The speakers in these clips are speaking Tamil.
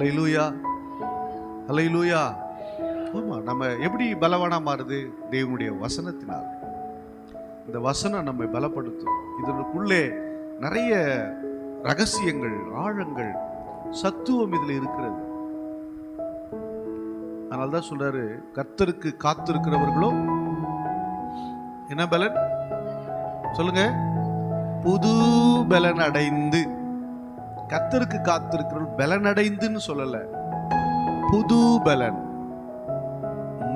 ஹல்லேலூயா, ஹல்லேலூயா. ஆமா, நம்ம எப்படி பலவானா மாறுது? தேவனுடைய வசனத்தினால். இந்த வசனம் நம்மை பலப்படுத்தும். இதற்குள்ளே நிறைய ரகசியங்கள், ஆழங்கள், சத்துவம் இதுல இருக்கிறது. அதனால்தான் சொல்றாரு, கர்த்தருக்கு காத்திருக்கிறவர்களோ என்ன பலன் சொல்லுங்க? புது பலன் அடைந்து. கர்த்தருக்கு காத்திருக்கிறவர்கள் பலன் அடைந்துன்னு சொல்லல, புது பலன்,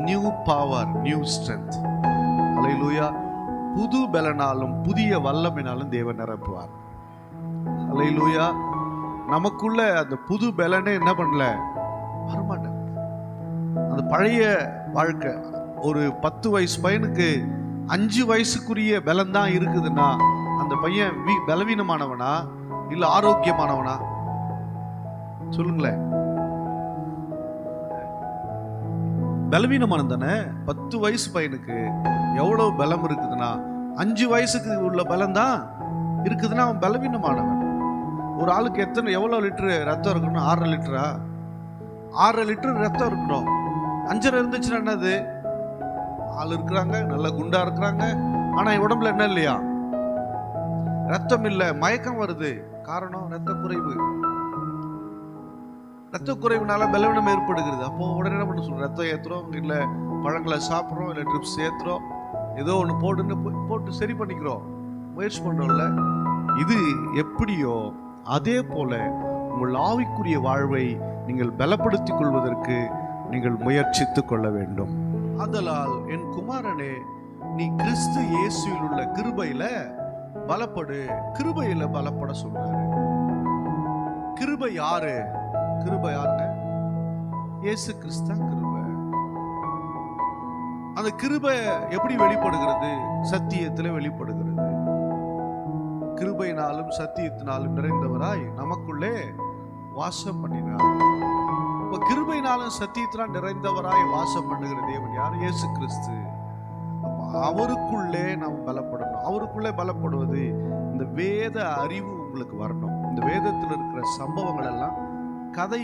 நியூ பவர், நியூ ஸ்ட்ரென்த். ஹல்லேலூயா. புது பலனாலும் புதிய வல்லமையினாலும் தேவன் நிரப்புவார். ஹல்லேலூயா. நமக்குள்ள அந்த புது பலனே என்ன பண்ணல, வரமாட்டேன். அந்த பழைய வாழ்க்கை, ஒரு 10 வயசு பையனுக்கு 5 வயசுக்குரிய பலன் தான் இருக்குதுன்னா அந்த பையன் பலவீனமானவனா இல்ல ஆரோக்கியமானவனா? சொல்லுங்களேன். பலவீனமானது தானே. 10 வயசு பையனுக்கு எவ்வளவு பலம் இருக்குதுன்னா 5 வயசுக்கு உள்ள பலம் தான் இருக்குதுன்னா அவன் பலவீனமானவன். ஒரு ஆளுக்கு எவ்வளவு லிட்டரு ரத்தம் இருக்கணும்? 6.5 லிட்டரா? 6.5 லிட்டர் ரத்தம் இருக்கணும். 5.5 இருந்துச்சுன்னா என்னது? ஆள் இருக்கிறாங்க, நல்ல குண்டா இருக்கிறாங்க, ஆனா உடம்புல என்ன இல்லையா? ரத்தம் இல்ல, மயக்கம் வருது. காரணம் ரத்த குறைவு. ரத்த குறைவுனால பலவீனம் ஏற்படுகிறது. அப்போ உடனே என்ன பண்ண சொல்றோம்? ரத்தம் ஏத்துறோம், இல்ல பழங்களை சாப்பிட்றோம், இல்ல ட்ரிப்ஸ் ஏத்துறோம், ஏதோ ஒன்று போட்டு சரி பண்ணிக்கிறோம், முயற்சி பண்றோம்ல. இது எப்படியோ அதே போல உங்கள் ஆவிக்குரிய வாழ்வை நீங்கள் பலப்படுத்திக் கொள்வதற்கு நீங்கள் முயற்சித்துக் கொள்ள வேண்டும். ஆதலால் என் குமாரனே, நீ கிறிஸ்து இயேசுவில் உள்ள கிருபையில பலப்படு. கிருபையில பலப்பட சொல்றாரு. கிருபை யாரு? கிருபை யாருங்க? இயேசு கிறிஸ்து தான் கிருபை. அந்த கிருபை எப்படி வெளிப்படுகிறது? சத்தியத்துல வெளிப்படுகிறது. கிருபையினாலும் சத்தியத்தினாலும் நிறைந்தவராய் நமக்குள்ளே வாசம் பண்ணினார். இப்ப கிருபையினாலும் சத்தியத்தினால் நிறைந்தவராய் வாசம் பண்ணுகிற தேவன் யார்? இயேசு கிறிஸ்து. அவருக்குள்ளே நாம் பலப்படணும். அவருக்குள்ளே பலப்படுவது இந்த வேத அறிவு உங்களுக்கு வரணும். இந்த வேதத்தில் இருக்கிற சம்பவங்கள் எல்லாம் கதை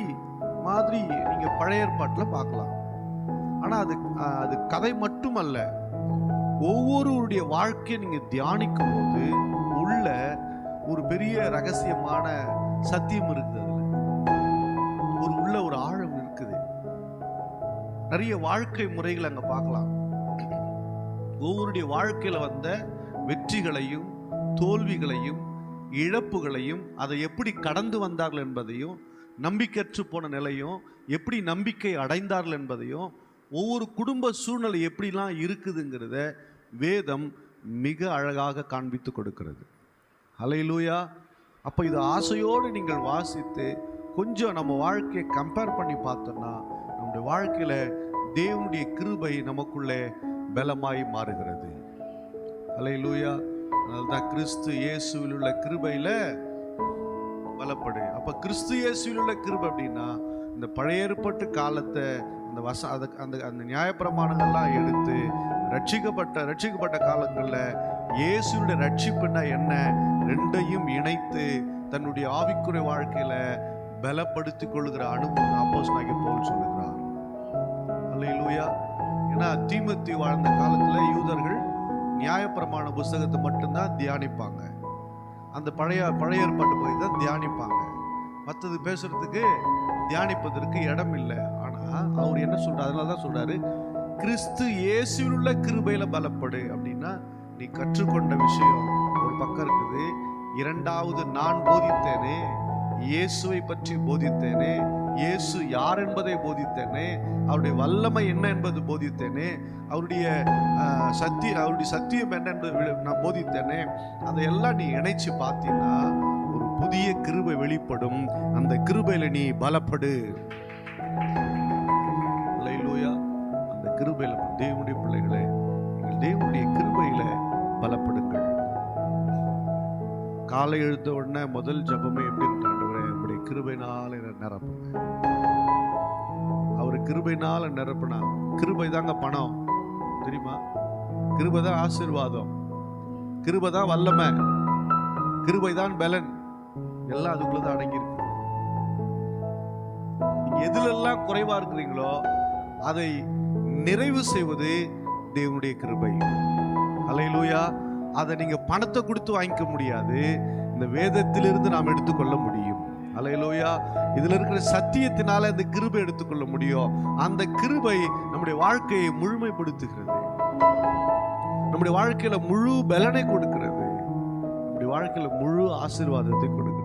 மாதிரி நீங்க பழைய ஏற்பாட்டுல பார்க்கலாம். ஆனா அது கதை மட்டுமல்ல. ஒவ்வொருவருடைய வாழ்க்கையை நீங்க தியானிக்கும் போது உள்ள ஒரு பெரிய ரகசியமான சத்தியம் இருக்குது. அதுல உள்ள ஒரு ஆழம் இருக்குது. நிறைய வாழ்க்கை முறைகள் அங்க பார்க்கலாம். ஒவ்வொருடைய வாழ்க்கையில வந்த வெற்றிகளையும் தோல்விகளையும் இழப்புகளையும் அதை எப்படி கடந்து வந்தார்கள் என்பதையும், நம்பிக்கையற்று போன நிலையும் எப்படி நம்பிக்கை அடைந்தார்கள் என்பதையும், ஒவ்வொரு குடும்ப சூழ்நிலை எப்படிலாம் இருக்குதுங்கிறத வேதம் மிக அழகாக காண்பித்து கொடுக்கிறது. ஹல்லேலூயா. அப்போ இது ஆசையோடு நீங்கள் வாசித்து கொஞ்சம் நம்ம வாழ்க்கையை கம்பேர் பண்ணி பார்த்தோம்னா நம்முடைய வாழ்க்கையில தேவனுடைய கிருபை நமக்குள்ளே பலமாய் மாறுகிறது. ஹல்லேலூயா. அதனால்தான் கிறிஸ்து இயேசுவில் உள்ள கிருபையில பலப்படு. அப்ப கிறிஸ்து இயேசுவில் உள்ள கிருபை அப்படின்னா இந்த பழைய ஏற்பாட்டு காலத்தை அந்த நியாயப்பிரமாணங்கள்லாம் எடுத்து ரட்சிக்கப்பட்ட காலங்கள்ல இயேசுடைய ரட்சிப்புன்னா என்ன, ரெண்டையும் இணைத்து தன்னுடைய ஆவிக்குரிய வாழ்க்கையில பலப்படுத்திக் கொள்கிற அனுபவம் அப்போஸ்தலனாகிய பவுல் சொல்லுகிறார். ஹல்லேலூயா. ஏன்னா தீமோத்தேயு வாழ்ந்த காலத்துல யூதர்கள் நியாயப்பிரமாண புஸ்தகத்தை மட்டும்தான் தியானிப்பாங்க. அந்த பழைய ஏற்பாட்டு போய் தான் தியானிப்பாங்க. மற்றது பேசுறதுக்கு தியானிப்பதற்கு இடம் இல்லை. ஆனா அவர் என்ன சொல்றாரு? அதனாலதான் சொல்றாரு, கிறிஸ்து இயேசுவில் உள்ள கிருபையில பலப்படு. அப்படின்னா நீ கற்றுக்கொண்ட விஷயம் ஒரு பக்கம் இருக்குது. இரண்டாவது, நான் போதித்தேனே, இயேசுவை பற்றி போதித்தேனே, இயேசு யார் என்பதை போதித்தேனே, அவருடைய வல்லமை என்ன என்பது போதித்தேனே, அவருடைய சத்தியம் என்ன என்பது நான் போதித்தேனே. அதையெல்லாம் நீ இணைச்சு பார்த்தீங்கன்னா ஒரு புதிய கிருபை வெளிப்படும். அந்த கிருபையில நீ பலப்படு. ஹல்லேலூயா. அந்த கிருபையில தேவனுடைய பிள்ளைகளே, நீங்கள் தேவனுடைய கிருபையில பலப்படுங்கள். காலை எழுந்த உடனே முதல் ஜபமே எப்படி இருந்தாண்டவரே, அப்படி கிருபையினால நிரப்புங்க. அவரு கிருபையினால நிரப்புனா, கிருபை தாங்க பணம் தெரியுமா? கிருபை தான் ஆசீர்வாதம், கிருபை தான் வல்லமை, கிருபை தான் பலன். எல்லாம் அதுக்குள்ளதான் அடங்கியிருக்கு. எதிலெல்லாம் குறைவா இருக்கிறீங்களோ அதை நிறைவு செய்வது தேவனுடைய கிருபை. அல்லேலூயா. அதை நீங்க பணத்தை கொடுத்து வாங்கிக்க முடியாது, இந்த வேதத்திலிருந்து நாம் எடுத்துக்கொள்ள முடியும். அல்லேலூயா. இதுல இருக்கிற சத்தியத்தினால அந்த கிருபை எடுத்துக்கொள்ள முடியும். அந்த கிருபை நம்முடைய வாழ்க்கையை முழுமைப்படுத்துகிறது, நம்முடைய வாழ்க்கையில முழு பலனை கொடுக்கிறது, நம்முடைய வாழ்க்கையில முழு ஆசீர்வாதத்தை கொடுக்கிறது.